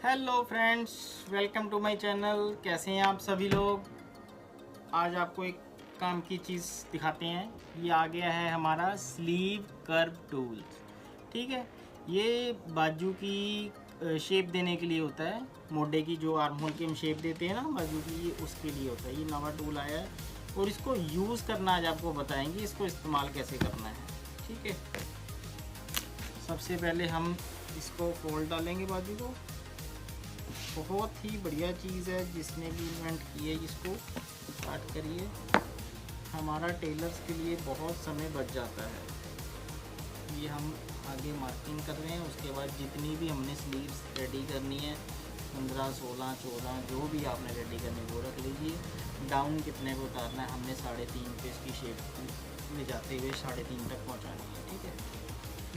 Hello friends, welcome to my channel. कैसे हैं आप सभी लोग। आज आपको एक काम की चीज़ दिखाते हैं। ये आ गया है हमारा स्लीव कर्व टूल। ठीक है, ये बाजू की शेप देने के लिए होता है। मोढे की जो आर्म होल की हम शेप देते हैं ना बाजू की, ये उसके लिए होता है। ये नवा टूल आया है और इसको यूज़ करना आज आपको बताएंगे, इसको इस्तेमाल कैसे करना है। ठीक है, सबसे पहले हम इसको फोल्ड डालेंगे बाजू को। बहुत ही बढ़िया चीज़ है, जिसने भी इन्वेंट की है इसको स्टार्ट करिए। हमारा टेलर्स के लिए बहुत समय बच जाता है। ये हम आगे मार्किंग कर रहे हैं। उसके बाद जितनी भी हमने स्लीव्स रेडी करनी है 15, 16, 14 जो भी आपने रेडी करनी है वो रख लीजिए। डाउन कितने को उतारना है, हमने 3.5 पे इसकी शेप में जाते हुए 3.5 तक पहुँचानी है। ठीक है,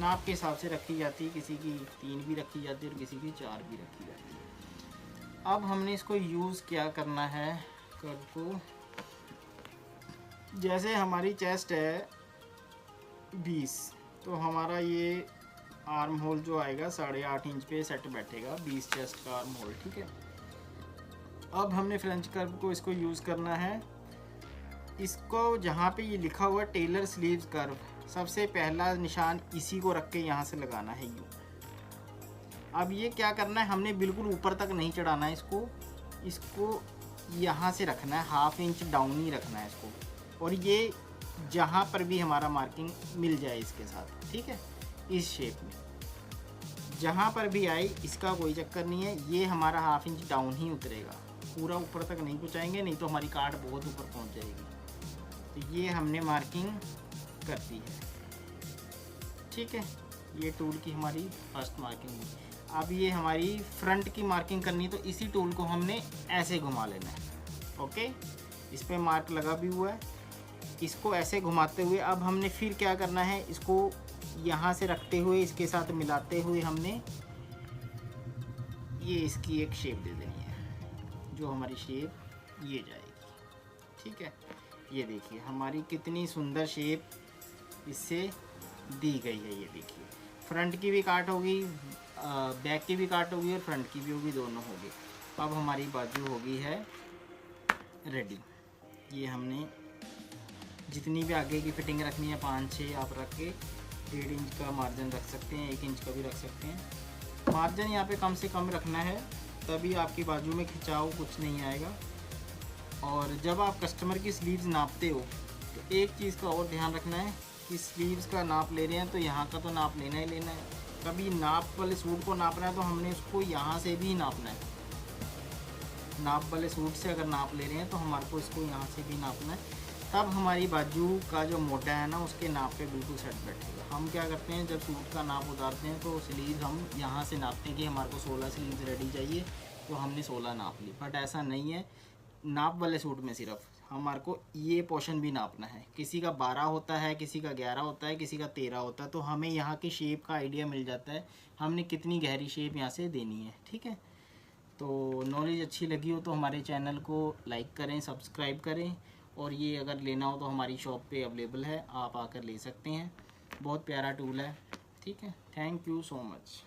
नाप के हिसाब से रखी जाती है, किसी की 3 भी रखी जाती है और किसी की 4 भी रखी जाती है। अब हमने इसको यूज़ क्या करना है कर्व को। जैसे हमारी चेस्ट है 20, तो हमारा ये आर्म होल जो आएगा 8.5 इंच पे सेट बैठेगा, 20 चेस्ट का आर्म होल। ठीक है, अब हमने फ्रेंच कर्व को इसको यूज़ करना है। इसको जहाँ पे ये लिखा हुआ टेलर स्लीव्स कर्व, सबसे पहला निशान इसी को रख के यहाँ से लगाना है यूँ। अब ये क्या करना है, हमने बिल्कुल ऊपर तक नहीं चढ़ाना है इसको यहाँ से रखना है, 1/2 इंच डाउन ही रखना है इसको। और ये जहाँ पर भी हमारा मार्किंग मिल जाए इसके साथ, ठीक है, इस शेप में जहाँ पर भी आए इसका कोई चक्कर नहीं है। ये हमारा 1/2 इंच डाउन ही उतरेगा, पूरा ऊपर तक नहीं पहुँचाएंगे, नहीं तो हमारी कार्ड बहुत ऊपर पहुँच जाएगी। तो ये हमने मार्किंग कर दी है। ठीक है, ये टूल की हमारी फर्स्ट मार्किंग है। अब ये हमारी फ्रंट की मार्किंग करनी है, तो इसी टूल को हमने ऐसे घुमा लेना है। ओके, इस पर मार्क लगा भी हुआ है। इसको ऐसे घुमाते हुए अब हमने फिर क्या करना है, इसको यहाँ से रखते हुए इसके साथ मिलाते हुए हमने ये इसकी एक शेप दे देनी है, जो हमारी शेप ये जाएगी। ठीक है, ये देखिए हमारी कितनी सुंदर शेप इससे दी गई है। ये देखिए, फ्रंट की भी काट होगी, बैक की भी काट होगी और फ्रंट की भी होगी, दोनों होगी। अब हमारी बाजू होगी है रेडी। ये हमने जितनी भी आगे की फिटिंग रखनी है 5-6 आप रख के 1.5 इंच का मार्जिन रख सकते हैं, 1 इंच का भी रख सकते हैं। मार्जिन यहाँ पे कम से कम रखना है, तभी आपकी बाजू में खिंचाव कुछ नहीं आएगा। और जब आप कस्टमर की स्लीव्स नापते हो तो एक चीज़ का और ध्यान रखना है कि स्लीव्स का नाप ले रहे हैं तो यहाँ का तो नाप लेना ही लेना है। कभी नाप वाले सूट को नापना है तो हमने उसको यहाँ से भी नापना है। नाप वाले सूट से अगर नाप ले रहे हैं तो हमारे को इसको यहाँ से भी नापना है, तब हमारी बाजू का जो मोटा है ना उसके नाप पे बिल्कुल सेट बैठेगा। हम क्या करते हैं, जब सूट का नाप उतारते हैं तो स्लीव हम यहाँ से नापते हैं कि हमारे को 16 स्लीव रेडी चाहिए, तो हमने 16 नाप ली। बट ऐसा नहीं है, नाप वाले सूट में सिर्फ हमारे को ये पोर्शन भी नापना है। किसी का 12 होता है, किसी का 11 होता है, किसी का 13 होता है, तो हमें यहाँ की शेप का आइडिया मिल जाता है हमने कितनी गहरी शेप यहाँ से देनी है। ठीक है, तो नॉलेज अच्छी लगी हो तो हमारे चैनल को लाइक करें, सब्सक्राइब करें। और ये अगर लेना हो तो हमारी शॉप पे अवेलेबल है, आप आकर ले सकते हैं। बहुत प्यारा टूल है। ठीक है, थैंक यू सो मच।